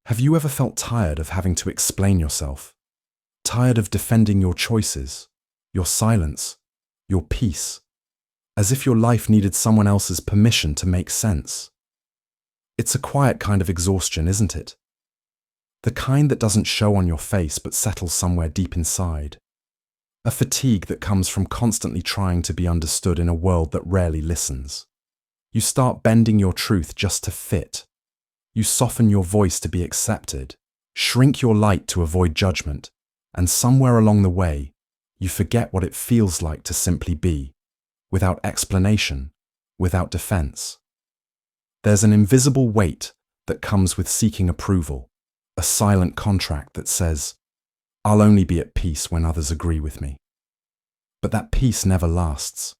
Have you ever felt tired of having to explain yourself? Tired of defending your choices, your silence, your peace, as if your life needed someone else's permission to make sense? It's a quiet kind of exhaustion, isn't it? The kind that doesn't show on your face but settles somewhere deep inside. A fatigue that comes from constantly trying to be understood in a world that rarely listens. You start bending your truth just to fit. You soften your voice to be accepted, shrink your light to avoid judgment, and somewhere along the way, you forget what it feels like to simply be, without explanation, without defense. There's an invisible weight that comes with seeking approval, a silent contract that says, I'll only be at peace when others agree with me. But that peace never lasts,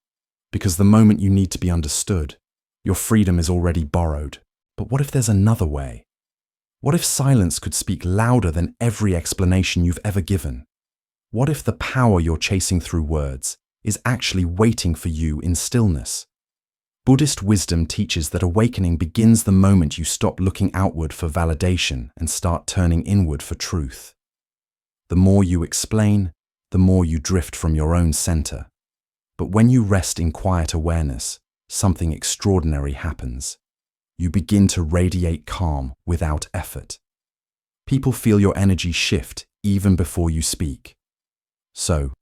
because the moment you need to be understood, your freedom is already borrowed. But what if there's another way? What if silence could speak louder than every explanation you've ever given? What if the power you're chasing through words is actually waiting for you in stillness? Buddhist wisdom teaches that awakening begins the moment you stop looking outward for validation and start turning inward for truth. The more you explain, the more you drift from your own center. But when you rest in quiet awareness, something extraordinary happens. You begin to radiate calm without effort. People feel your energy shift even before you speak. So,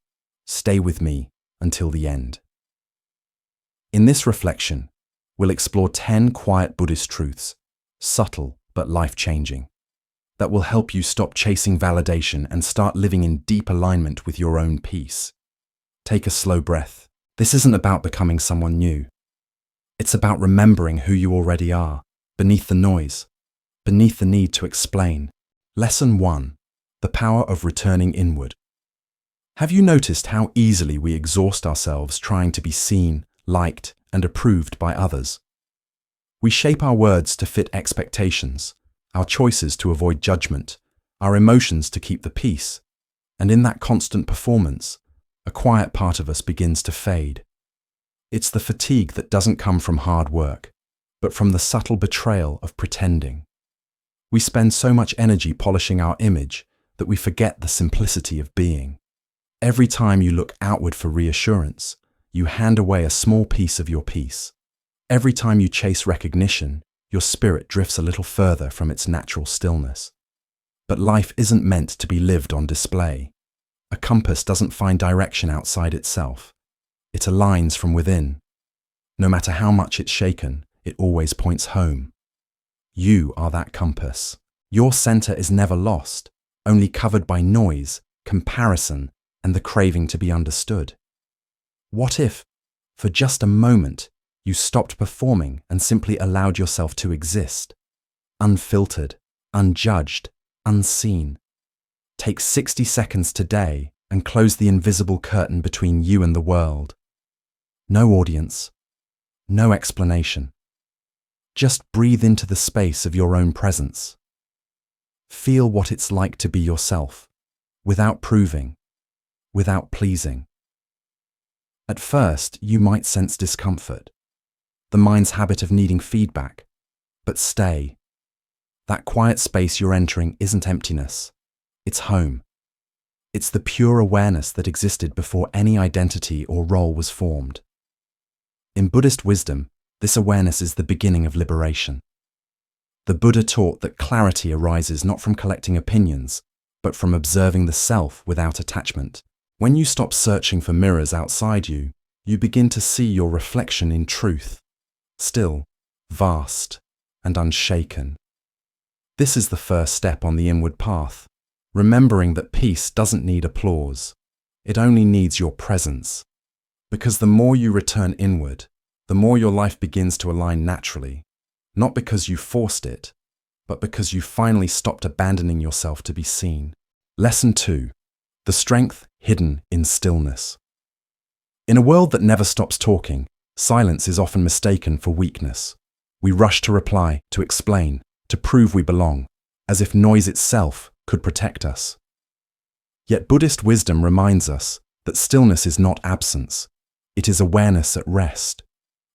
stay with me until the end. In this reflection, we'll explore 10 quiet Buddhist truths, subtle but life-changing, that will help you stop chasing validation and start living in deep alignment with your own peace. Take a slow breath. This isn't about becoming someone new. It's about remembering who you already are, beneath the noise, beneath the need to explain. Lesson 1. The power of returning inward. Have you noticed how easily we exhaust ourselves trying to be seen, liked, and approved by others? We shape our words to fit expectations, our choices to avoid judgment, our emotions to keep the peace, and in that constant performance, a quiet part of us begins to fade. It's the fatigue that doesn't come from hard work, but from the subtle betrayal of pretending. We spend so much energy polishing our image that we forget the simplicity of being. Every time you look outward for reassurance, you hand away a small piece of your peace. Every time you chase recognition, your spirit drifts a little further from its natural stillness. But life isn't meant to be lived on display. A compass doesn't find direction outside itself. It aligns from within. No matter how much it's shaken, it always points home. You are that compass. Your center is never lost, only covered by noise, comparison, and the craving to be understood. What if, for just a moment, you stopped performing and simply allowed yourself to exist? Unfiltered, unjudged, unseen. Take 60 seconds today and close the invisible curtain between you and the world. No audience, no explanation. Just breathe into the space of your own presence. Feel what it's like to be yourself, without proving, without pleasing. At first, you might sense discomfort, the mind's habit of needing feedback, but stay. That quiet space you're entering isn't emptiness, it's home. It's the pure awareness that existed before any identity or role was formed. In Buddhist wisdom, this awareness is the beginning of liberation. The Buddha taught that clarity arises not from collecting opinions, but from observing the self without attachment. When you stop searching for mirrors outside you, you begin to see your reflection in truth, still, vast, and unshaken. This is the first step on the inward path, remembering that peace doesn't need applause. It only needs your presence. Because the more you return inward, the more your life begins to align naturally, not because you forced it, but because you finally stopped abandoning yourself to be seen. Lesson 2. The strength hidden in stillness. In a world that never stops talking, silence is often mistaken for weakness. We rush to reply, to explain, to prove we belong, as if noise itself could protect us. Yet Buddhist wisdom reminds us that stillness is not absence. It is awareness at rest.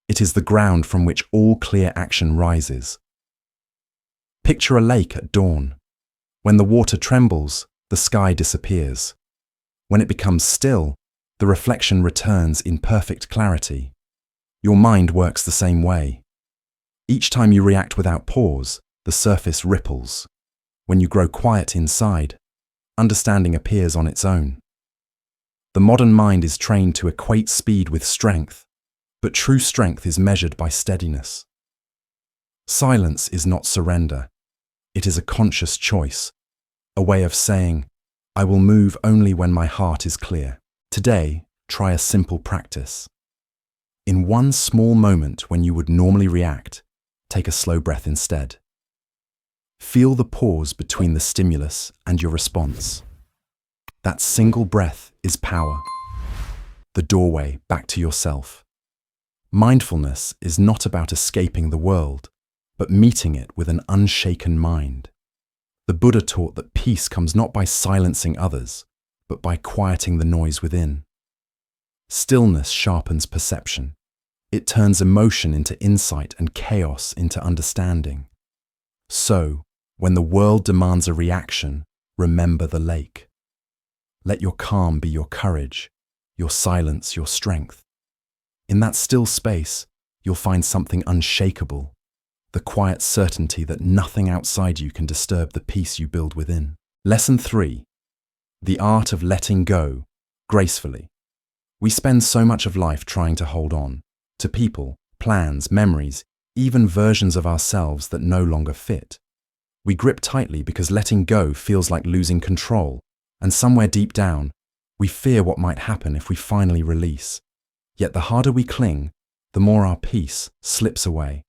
It is the ground from which all clear action rises. Picture a lake at dawn. When the water trembles, the sky disappears. When it becomes still, the reflection returns in perfect clarity. Your mind works the same way. Each time you react without pause, the surface ripples. When you grow quiet inside, understanding appears on its own. The modern mind is trained to equate speed with strength, but true strength is measured by steadiness. Silence is not surrender. It is a conscious choice, a way of saying, I will move only when my heart is clear. Today, try a simple practice. In one small moment when you would normally react, take a slow breath instead. Feel the pause between the stimulus and your response. That single breath is power. The doorway back to yourself. Mindfulness is not about escaping the world, but meeting it with an unshaken mind. The Buddha taught that peace comes not by silencing others, but by quieting the noise within. Stillness sharpens perception. It turns emotion into insight and chaos into understanding. So, when the world demands a reaction, remember the lake. Let your calm be your courage, your silence your strength. In that still space, you'll find something unshakable, the quiet certainty that nothing outside you can disturb the peace you build within. Lesson 3. The art of letting go, gracefully. We spend so much of life trying to hold on, to people, plans, memories, even versions of ourselves that no longer fit. We grip tightly because letting go feels like losing control, and somewhere deep down, we fear what might happen if we finally release. Yet the harder we cling, the more our peace slips away.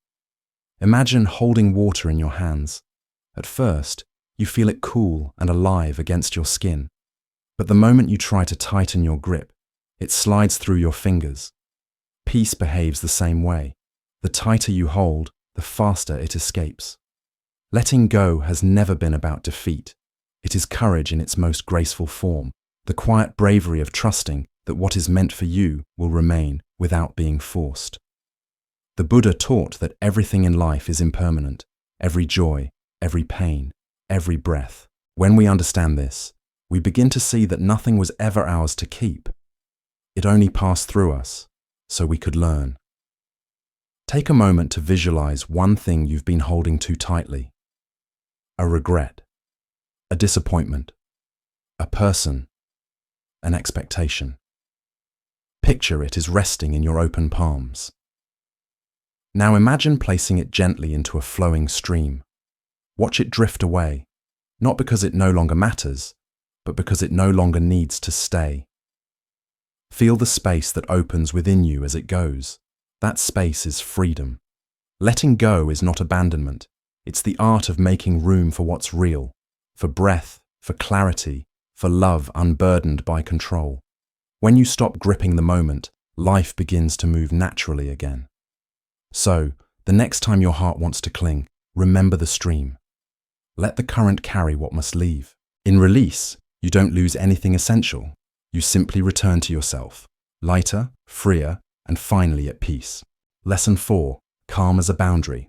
Imagine holding water in your hands. At first, you feel it cool and alive against your skin. But the moment you try to tighten your grip, it slides through your fingers. Peace behaves the same way. The tighter you hold, the faster it escapes. Letting go has never been about defeat. It is courage in its most graceful form, the quiet bravery of trusting that what is meant for you will remain without being forced. The Buddha taught that everything in life is impermanent, every joy, every pain, every breath. When we understand this, we begin to see that nothing was ever ours to keep. It only passed through us, so we could learn. Take a moment to visualize one thing you've been holding too tightly. A regret, a disappointment, a person, an expectation. Picture it as resting in your open palms. Now imagine placing it gently into a flowing stream. Watch it drift away, not because it no longer matters, but because it no longer needs to stay. Feel the space that opens within you as it goes. That space is freedom. Letting go is not abandonment. It's the art of making room for what's real, for breath, for clarity, for love unburdened by control. When you stop gripping the moment, life begins to move naturally again. So, the next time your heart wants to cling, remember the stream. Let the current carry what must leave. In release, you don't lose anything essential. You simply return to yourself, lighter, freer, and finally at peace. Lesson 4. Calm as a boundary.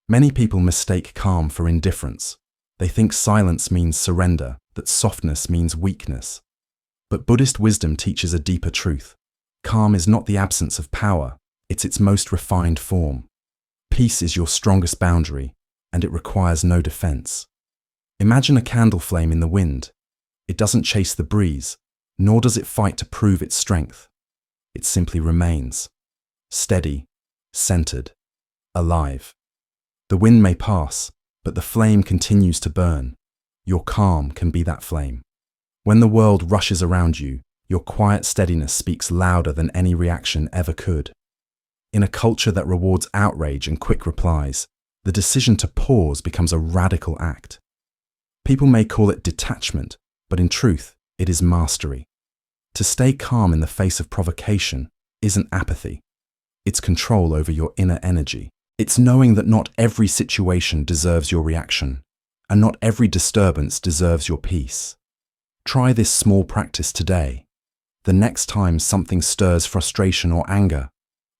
Many people mistake calm for indifference. They think silence means surrender, that softness means weakness. But Buddhist wisdom teaches a deeper truth. Calm is not the absence of power, it's its most refined form. Peace is your strongest boundary, and it requires no defense. Imagine a candle flame in the wind. It doesn't chase the breeze, nor does it fight to prove its strength. It simply remains, steady, centered, alive. The wind may pass, but the flame continues to burn. Your calm can be that flame. When the world rushes around you, your quiet steadiness speaks louder than any reaction ever could. In a culture that rewards outrage and quick replies, the decision to pause becomes a radical act. People may call it detachment, but in truth, it is mastery. To stay calm in the face of provocation isn't apathy. It's control over your inner energy. It's knowing that not every situation deserves your reaction, and not every disturbance deserves your peace. Try this small practice today. The next time something stirs frustration or anger,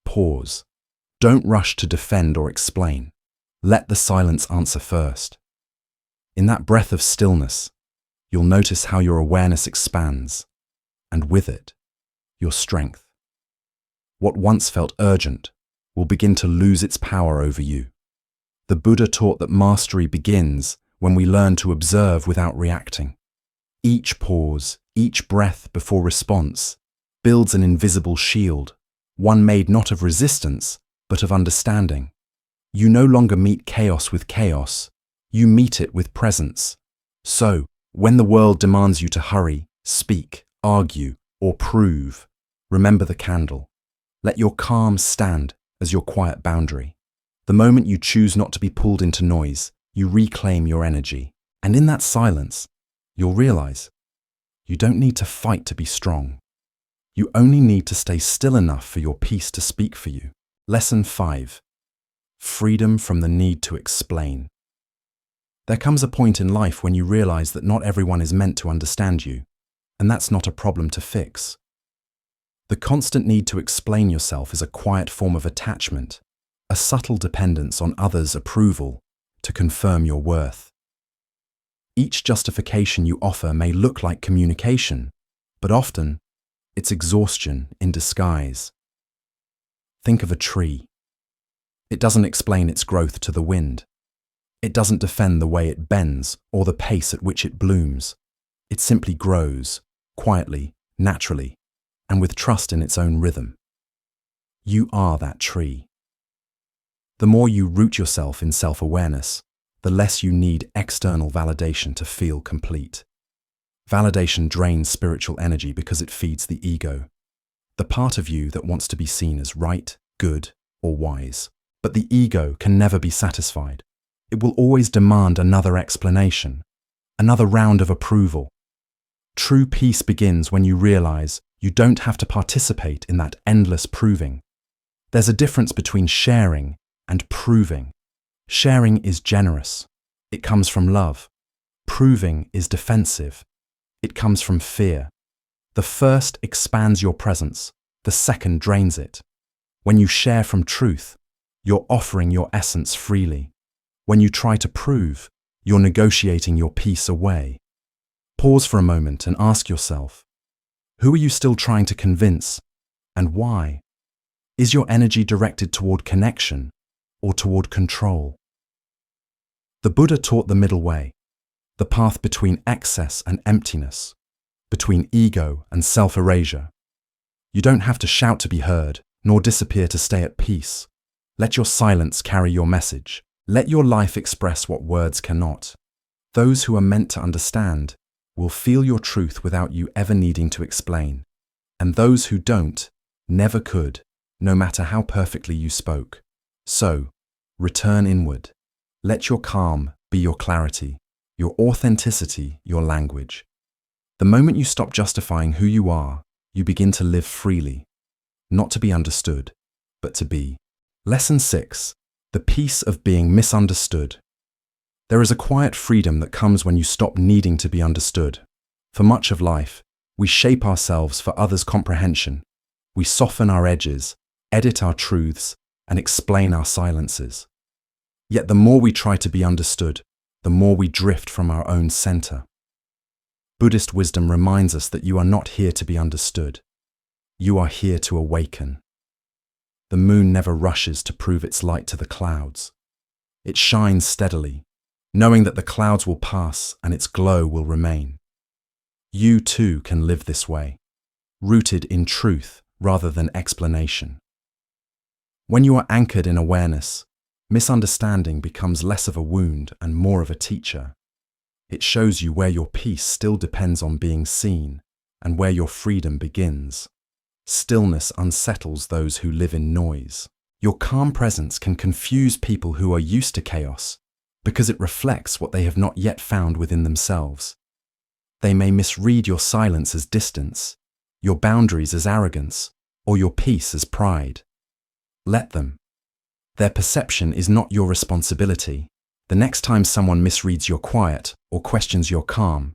pause. Don't rush to defend or explain. Let the silence answer first. In that breath of stillness, you'll notice how your awareness expands, and with it, your strength. What once felt urgent will begin to lose its power over you. The Buddha taught that mastery begins when we learn to observe without reacting. Each pause, each breath before response builds an invisible shield, one made not of resistance, but of understanding. You no longer meet chaos with chaos, you meet it with presence. So, when the world demands you to hurry, speak, argue, or prove, remember the candle. Let your calm stand as your quiet boundary. The moment you choose not to be pulled into noise, you reclaim your energy. And in that silence, you'll realize you don't need to fight to be strong. You only need to stay still enough for your peace to speak for you. Lesson 5. Freedom from the need to explain. There comes a point in life when you realize that not everyone is meant to understand you, and that's not a problem to fix. The constant need to explain yourself is a quiet form of attachment, a subtle dependence on others' approval to confirm your worth. Each justification you offer may look like communication, but often it's exhaustion in disguise. Think of a tree. It doesn't explain its growth to the wind. It doesn't defend the way it bends or the pace at which it blooms. It simply grows, quietly, naturally, and with trust in its own rhythm. You are that tree. The more you root yourself in self-awareness, the less you need external validation to feel complete. Validation drains spiritual energy because it feeds the ego, the part of you that wants to be seen as right, good, or wise. But the ego can never be satisfied. It will always demand another explanation, another round of approval. True peace begins when you realize you don't have to participate in that endless proving. There's a difference between sharing and proving. Sharing is generous. It comes from love. Proving is defensive. It comes from fear. The first expands your presence. The second drains it. When you share from truth, you're offering your essence freely. When you try to prove, you're negotiating your peace away. Pause for a moment and ask yourself, who are you still trying to convince, and why? Is your energy directed toward connection or toward control? The Buddha taught the middle way, the path between excess and emptiness, between ego and self-erasure. You don't have to shout to be heard, nor disappear to stay at peace. Let your silence carry your message. Let your life express what words cannot. Those who are meant to understand will feel your truth without you ever needing to explain. And those who don't, never could, no matter how perfectly you spoke. So, return inward. Let your calm be your clarity, your authenticity your language. The moment you stop justifying who you are, you begin to live freely, not to be understood, but to be. Lesson 6. The peace of being misunderstood. There is a quiet freedom that comes when you stop needing to be understood. For much of life, we shape ourselves for others' comprehension. We soften our edges, edit our truths, and explain our silences. Yet the more we try to be understood, the more we drift from our own center. Buddhist wisdom reminds us that you are not here to be understood. You are here to awaken. The moon never rushes to prove its light to the clouds. It shines steadily, knowing that the clouds will pass and its glow will remain. You too can live this way, rooted in truth rather than explanation. When you are anchored in awareness, misunderstanding becomes less of a wound and more of a teacher. It shows you where your peace still depends on being seen and where your freedom begins. Stillness unsettles those who live in noise. Your calm presence can confuse people who are used to chaos because it reflects what they have not yet found within themselves. They may misread your silence as distance, your boundaries as arrogance, or your peace as pride. Let them. Their perception is not your responsibility. The next time someone misreads your quiet or questions your calm,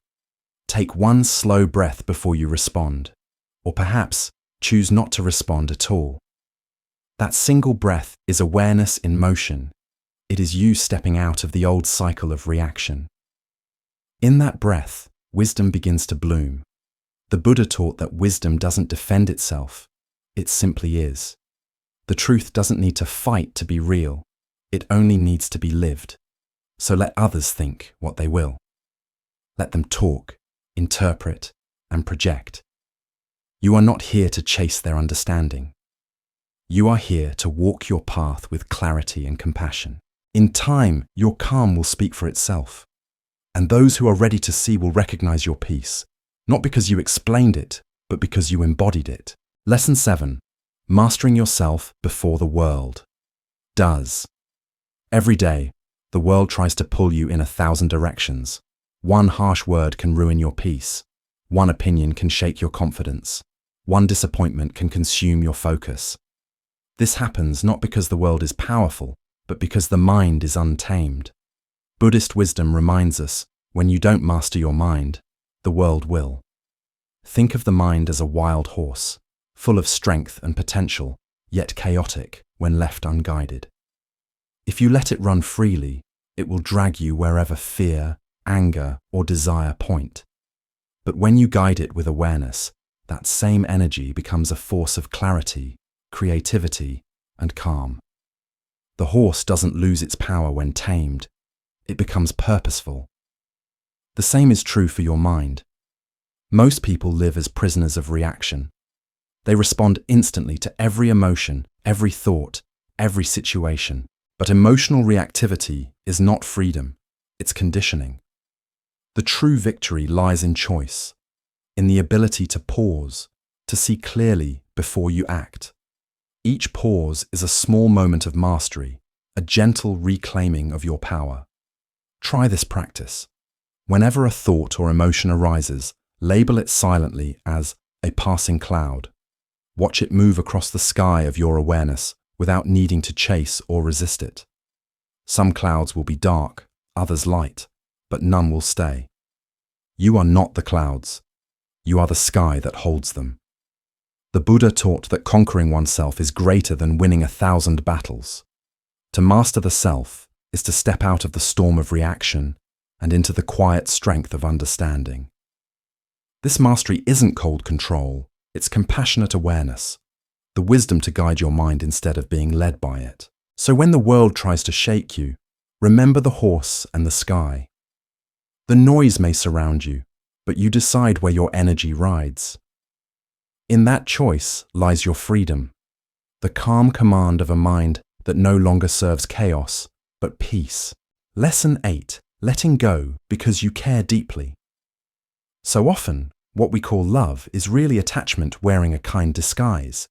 take one slow breath before you respond, or perhaps choose not to respond at all. That single breath is awareness in motion. It is you stepping out of the old cycle of reaction. In that breath, wisdom begins to bloom. The Buddha taught that wisdom doesn't defend itself, it simply is. The truth doesn't need to fight to be real, it only needs to be lived. So let others think what they will. Let them talk, interpret, and project. You are not here to chase their understanding. You are here to walk your path with clarity and compassion. In time, your calm will speak for itself. And those who are ready to see will recognize your peace, not because you explained it, but because you embodied it. Lesson 7. Mastering yourself before the world does. Every day, the world tries to pull you in 1,000 directions. One harsh word can ruin your peace. One opinion can shake your confidence. One disappointment can consume your focus. This happens not because the world is powerful, but because the mind is untamed. Buddhist wisdom reminds us, when you don't master your mind, the world will. Think of the mind as a wild horse, full of strength and potential, yet chaotic when left unguided. If you let it run freely, it will drag you wherever fear, anger, or desire point. But when you guide it with awareness, that same energy becomes a force of clarity, creativity, and calm. The horse doesn't lose its power when tamed. It becomes purposeful. The same is true for your mind. Most people live as prisoners of reaction. They respond instantly to every emotion, every thought, every situation. But emotional reactivity is not freedom, it's conditioning. The true victory lies in choice, in the ability to pause, to see clearly before you act. Each pause is a small moment of mastery, a gentle reclaiming of your power. Try this practice. Whenever a thought or emotion arises, label it silently as a passing cloud. Watch it move across the sky of your awareness without needing to chase or resist it. Some clouds will be dark, others light, but none will stay. You are not the clouds. You are the sky that holds them. The Buddha taught that conquering oneself is greater than winning 1,000 battles. To master the self is to step out of the storm of reaction and into the quiet strength of understanding. This mastery isn't cold control, it's compassionate awareness, the wisdom to guide your mind instead of being led by it. So when the world tries to shake you, remember the horse and the sky. The noise may surround you, but you decide where your energy rides. In that choice lies your freedom, the calm command of a mind that no longer serves chaos, but peace. Lesson 8. Letting go because you care deeply. So often, what we call love is really attachment wearing a kind disguise.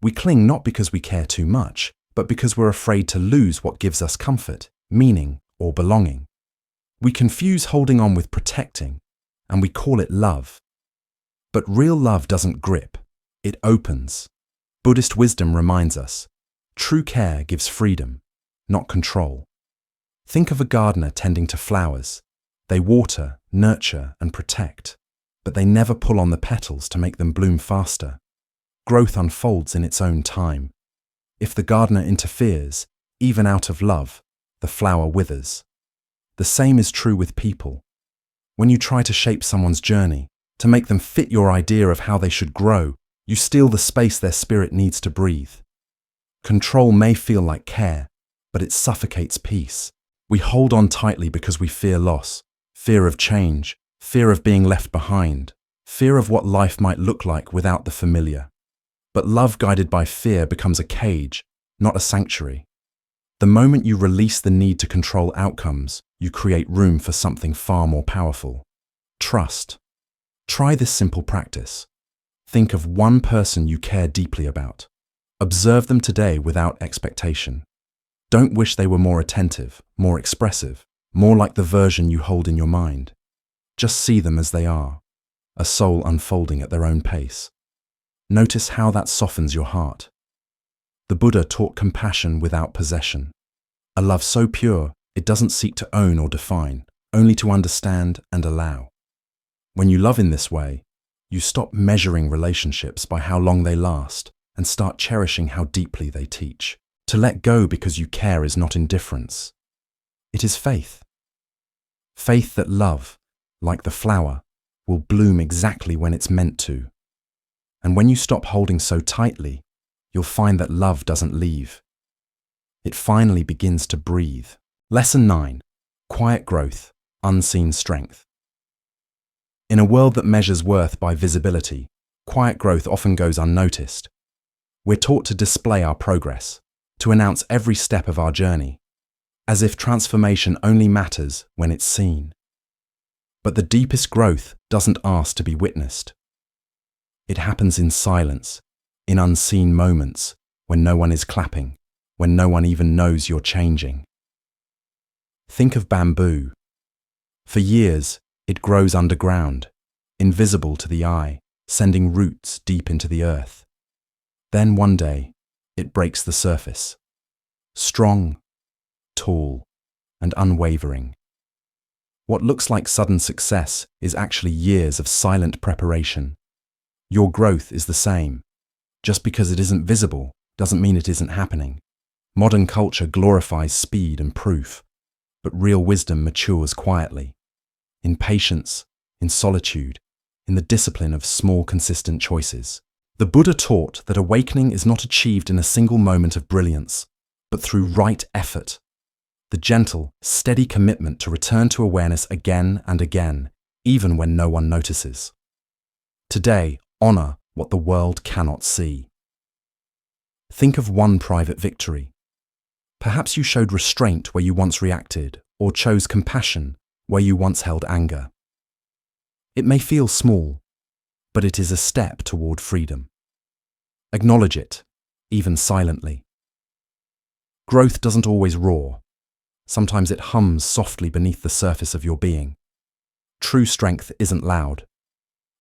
We cling not because we care too much, but because we're afraid to lose what gives us comfort, meaning, or belonging. We confuse holding on with protecting, and we call it love. But real love doesn't grip, it opens. Buddhist wisdom reminds us, true care gives freedom, not control. Think of a gardener tending to flowers. They water, nurture, and protect, but they never pull on the petals to make them bloom faster. Growth unfolds in its own time. If the gardener interferes, even out of love, the flower withers. The same is true with people. When you try to shape someone's journey, to make them fit your idea of how they should grow, you steal the space their spirit needs to breathe. Control may feel like care, but it suffocates peace. We hold on tightly because we fear loss, fear of change, fear of being left behind, fear of what life might look like without the familiar. But love guided by fear becomes a cage, not a sanctuary. The moment you release the need to control outcomes, you create room for something far more powerful. Trust. Try this simple practice. Think of one person you care deeply about. Observe them today without expectation. Don't wish they were more attentive, more expressive, more like the version you hold in your mind. Just see them as they are, a soul unfolding at their own pace. Notice how that softens your heart. The Buddha taught compassion without possession. A love so pure, it doesn't seek to own or define, only to understand and allow. When you love in this way, you stop measuring relationships by how long they last and start cherishing how deeply they teach. To let go because you care is not indifference. It is faith. Faith that love, like the flower, will bloom exactly when it's meant to. And when you stop holding so tightly, you'll find that love doesn't leave. It finally begins to breathe. Lesson 9. Quiet growth, unseen strength. In a world that measures worth by visibility, quiet growth often goes unnoticed. We're taught to display our progress, to announce every step of our journey, as if transformation only matters when it's seen. But the deepest growth doesn't ask to be witnessed. It happens in silence, in unseen moments, when no one is clapping, when no one even knows you're changing. Think of bamboo. For years, it grows underground, invisible to the eye, sending roots deep into the earth. Then one day, it breaks the surface. Strong, tall, and unwavering. What looks like sudden success is actually years of silent preparation. Your growth is the same. Just because it isn't visible doesn't mean it isn't happening. Modern culture glorifies speed and proof, but real wisdom matures quietly. In patience, in solitude, in the discipline of small, consistent choices. The Buddha taught that awakening is not achieved in a single moment of brilliance, but through right effort. The gentle, steady commitment to return to awareness again and again, even when no one notices. Today, honor what the world cannot see. Think of one private victory. Perhaps you showed restraint where you once reacted, or chose compassion where you once held anger. It may feel small, but it is a step toward freedom. Acknowledge it, even silently. Growth doesn't always roar. Sometimes it hums softly beneath the surface of your being. True strength isn't loud.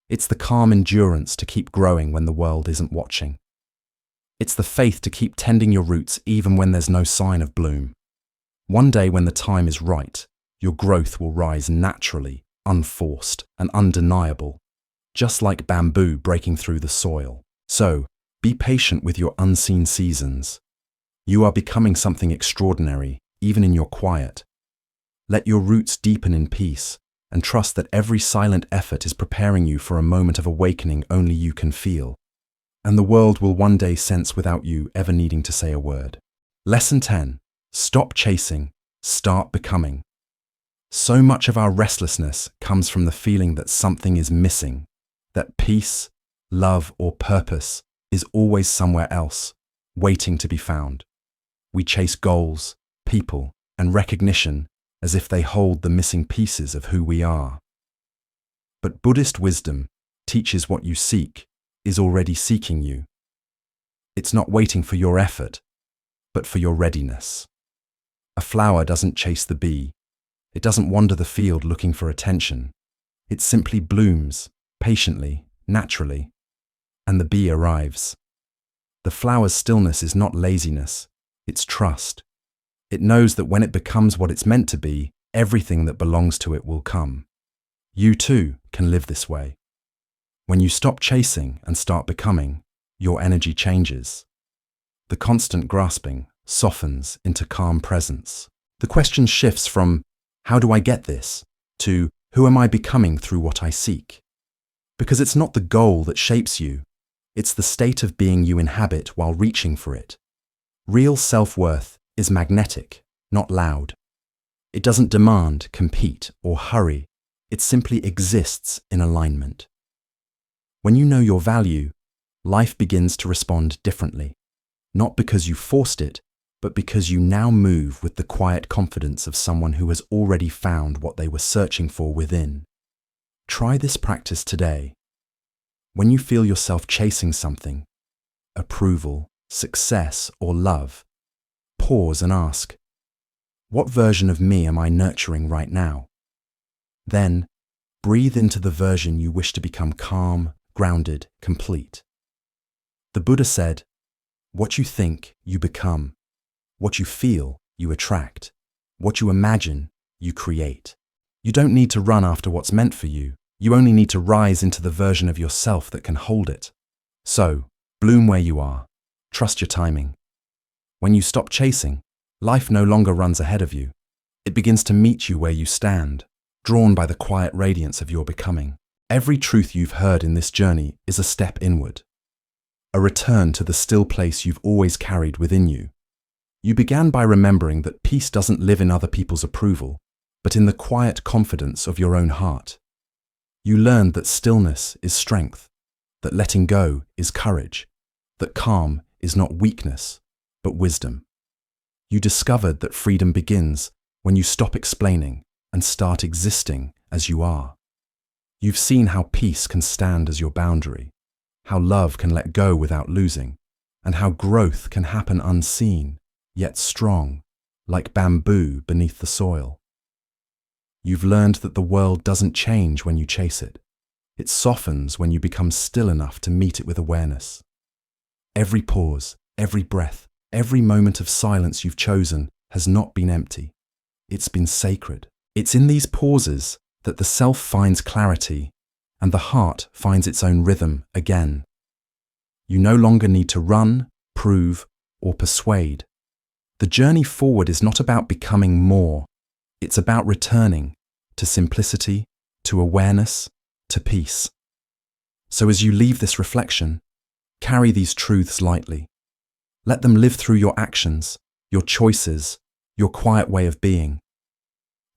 It's the calm endurance to keep growing when the world isn't watching. It's the faith to keep tending your roots even when there's no sign of bloom. One day when the time is right, your growth will rise naturally, unforced, and undeniable, just like bamboo breaking through the soil. So, be patient with your unseen seasons. You are becoming something extraordinary, even in your quiet. Let your roots deepen in peace, and trust that every silent effort is preparing you for a moment of awakening only you can feel. And the world will one day sense without you ever needing to say a word. Lesson 10. Stop chasing, start becoming. So much of our restlessness comes from the feeling that something is missing, that peace, love, or purpose is always somewhere else, waiting to be found. We chase goals, people, and recognition as if they hold the missing pieces of who we are. But Buddhist wisdom teaches what you seek is already seeking you. It's not waiting for your effort, but for your readiness. A flower doesn't chase the bee. It doesn't wander the field looking for attention. It simply blooms, patiently, naturally, and the bee arrives. The flower's stillness is not laziness, it's trust. It knows that when it becomes what it's meant to be, everything that belongs to it will come. You too can live this way. When you stop chasing and start becoming, your energy changes. The constant grasping softens into calm presence. The question shifts from, how do I get this? To, who am I becoming through what I seek? Because it's not the goal that shapes you, it's the state of being you inhabit while reaching for it. Real self-worth is magnetic, not loud. It doesn't demand, compete, or hurry. It simply exists in alignment. When you know your value, life begins to respond differently, not because you forced it, but because you now move with the quiet confidence of someone who has already found what they were searching for within. Try this practice today. When you feel yourself chasing something, approval, success, or love, pause and ask, what version of me am I nurturing right now? Then, breathe into the version you wish to become calm, grounded, complete. The Buddha said, what you think, you become. What you feel, you attract. What you imagine, you create. You don't need to run after what's meant for you. You only need to rise into the version of yourself that can hold it. So, bloom where you are. Trust your timing. When you stop chasing, life no longer runs ahead of you. It begins to meet you where you stand. drawn by the quiet radiance of your becoming. Every truth you've heard in this journey is a step inward, a return to the still place you've always carried within you. You began by remembering that peace doesn't live in other people's approval, but in the quiet confidence of your own heart. You learned that stillness is strength, that letting go is courage, that calm is not weakness, but wisdom. You discovered that freedom begins when you stop explaining and start existing as you are. You've seen how peace can stand as your boundary, how love can let go without losing, and how growth can happen unseen, yet strong, like bamboo beneath the soil. You've learned that the world doesn't change when you chase it. It softens when you become still enough to meet it with awareness. Every pause, every breath, every moment of silence you've chosen has not been empty. It's been sacred. It's in these pauses that the self finds clarity and the heart finds its own rhythm again. You no longer need to run, prove, or persuade. The journey forward is not about becoming more. It's about returning to simplicity, to awareness, to peace. So as you leave this reflection, carry these truths lightly. Let them live through your actions, your choices, your quiet way of being.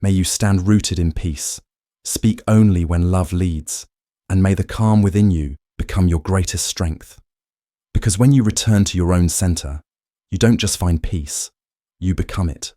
May you stand rooted in peace, speak only when love leads, and may the calm within you become your greatest strength. Because when you return to your own center, you don't just find peace, you become it.